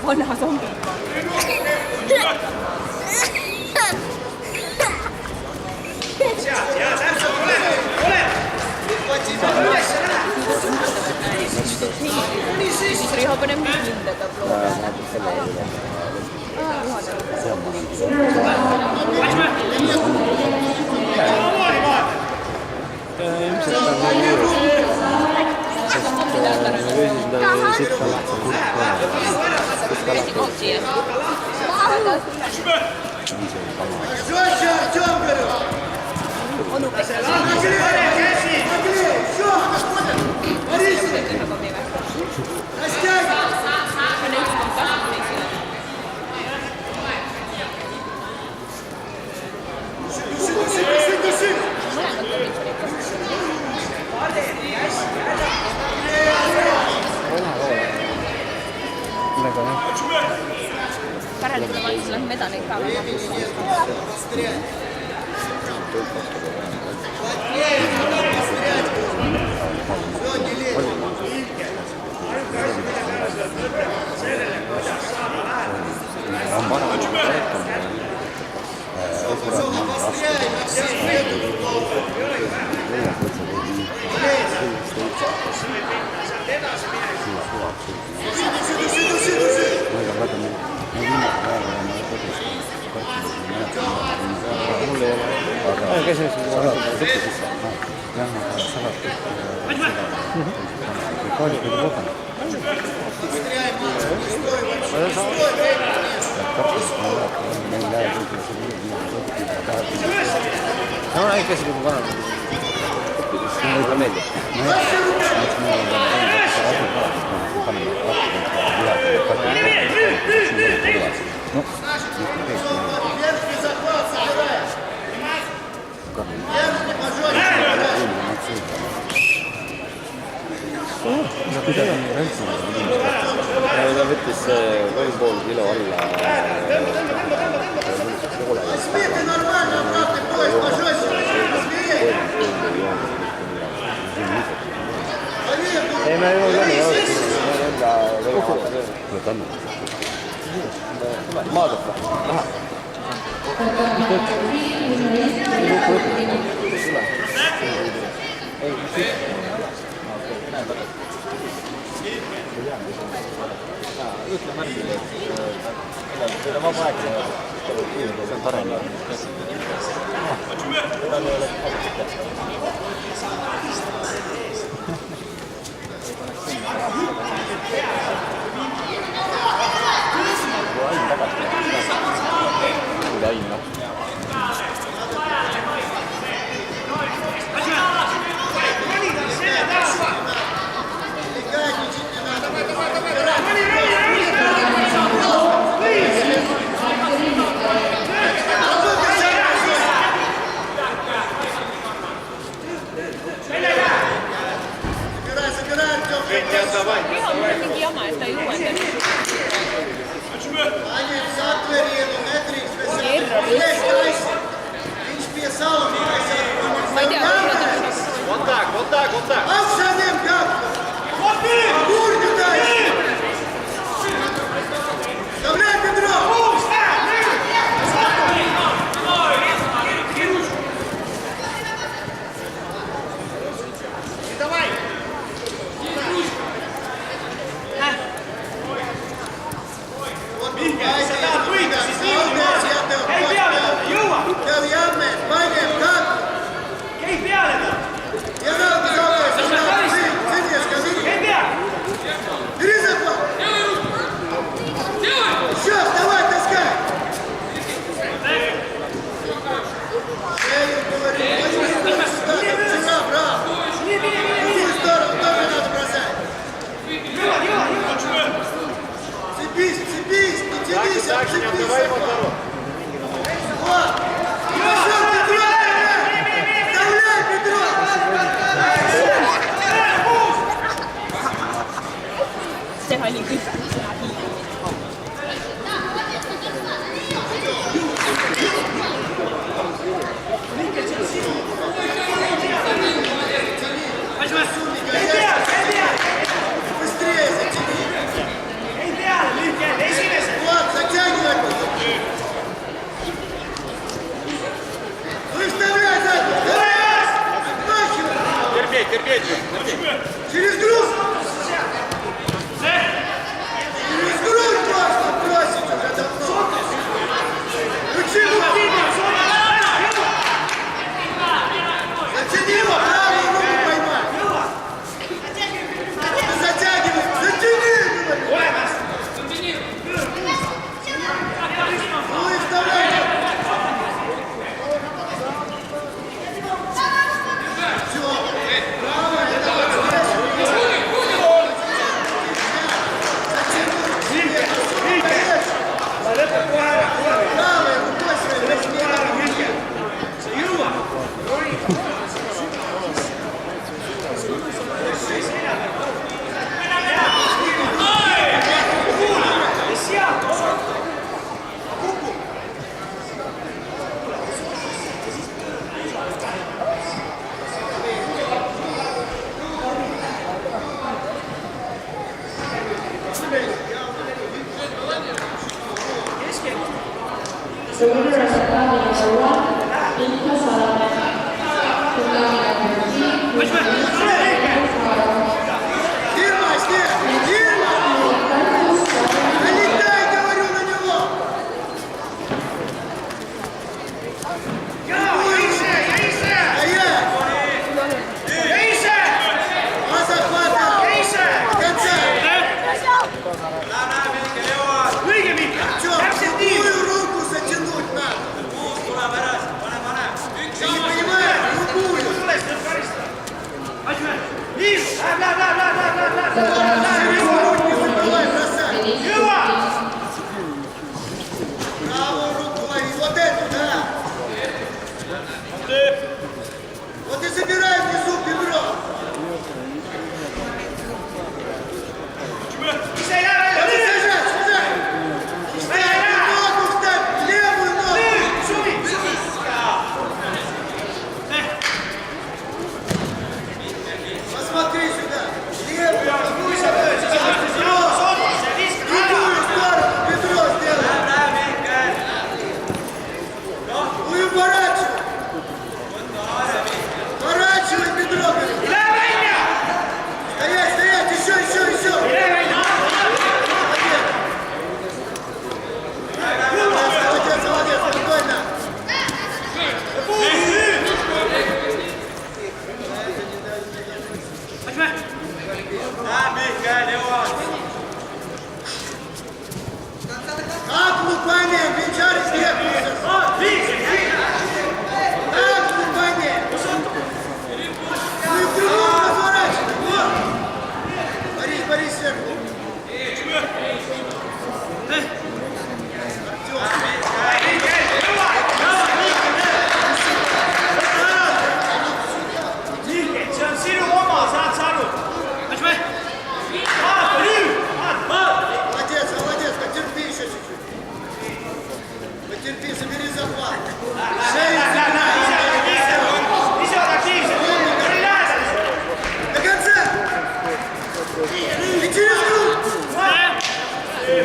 Vanha zombi. Siis Riho paneb mindega Parallelina valitsusel on medaneid ka. No, hay que seguir jugando. No me ta võttis 3,5 kilo alla ei, me ei ole enda maadata lähe Ütle Märdile, et teil on vaba aeg ja see on tore. Tal ei ole ain tagasi. Kui ain noh. Ihan mulle mingi jama, et ta ei uuendanud. Ma ei tea, kui nad on šokk. Контакт! Вставляй, Петро! Так, не отдавай ему дорогу. Teha nii kõik. Быстрее затяни! Влад, затягивай! Выставляй задницу! Давай! Терпеть. Через груз! Через груз просто бросить уже давно! Почему? Затяни его! Правую руку поймай! Затягивай! Затяни! Ну и вставляй! Все! Правая! Правая рукой своей возьми! Sebenarnya sekarang yang keluar ini kesalahan Дирма, снег! Дирма! Налетай, говорю, на него! Стоять! Два захвата! До конца! Артем, другую руку затянуть надо! Ты не понимаешь? Другую!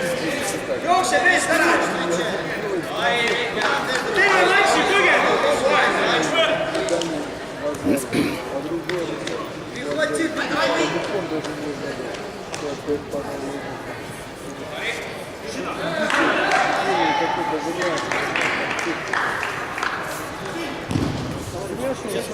Леша, бей, старайся. Ты не лучше, Дугин. Прихвати, давай, бей. Сейчас